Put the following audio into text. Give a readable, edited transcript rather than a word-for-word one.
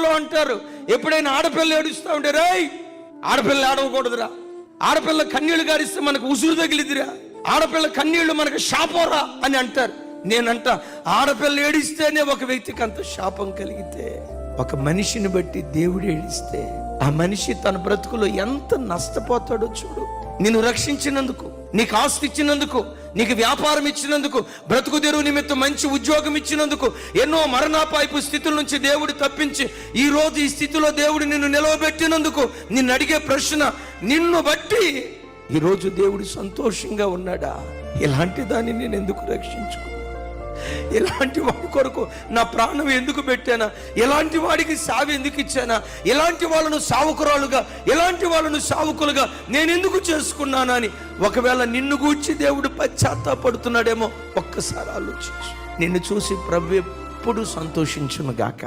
ఊళ్ళో అంటారు, ఎప్పుడైనా ఆడపిల్ల ఏడుస్తూ ఉంటే, రేయ్ ఆడపిల్ల ఏడవకూడదురా, ఆడపిల్ల కన్నీళ్లు గారిస్తే మనకు ఉసురు తగిలిదిరా, ఆడపిల్ల కన్నీళ్లు మనకు శాపంరా అని అంటారు. నేనంట, ఆడపిల్ల ఏడిస్తేనే ఒక వ్యక్తికి అంత శాపం కలిగితే, ఒక మనిషిని బట్టి దేవుడు ఏడిస్తే ఆ మనిషి తన బ్రతుకులో ఎంత నష్టపోతాడో చూడు. నిన్ను రక్షించినందుకు, నీకు ఆస్తి ఇచ్చినందుకు, నీకు వ్యాపారం ఇచ్చినందుకు, బ్రతుకు తెరువు నిమిత్తం మంచి ఉద్యోగం ఇచ్చినందుకు, ఎన్నో మరణాపాయపు స్థితుల నుంచి దేవుడు తప్పించి ఈ రోజు ఈ స్థితిలో దేవుడు నిన్ను నిలవబెట్టినందుకు నిన్ను అడిగే ప్రశ్న, నిన్ను బట్టి ఈరోజు దేవుడు సంతోషంగా ఉన్నాడా? ఇలాంటి దాన్ని నేను ఎందుకు రక్షించుకో? ఎలాంటి వాడి కొరకు నా ప్రాణం ఎందుకు పెట్టానా? ఎలాంటి వాడికి సావి ఎందుకు ఇచ్చానా? ఎలాంటి వాళ్ళను సావుకురాలుగా, ఎలాంటి వాళ్ళను సావుకులుగా నేను ఎందుకు చేసుకున్నానా అని ఒకవేళ నిన్ను గూర్చి దేవుడు పశ్చాత్తాపడుతున్నాడేమో ఒక్కసారి ఆలోచించు. నిన్ను చూసి ప్రభు ఎప్పుడు సంతోషించును గాక.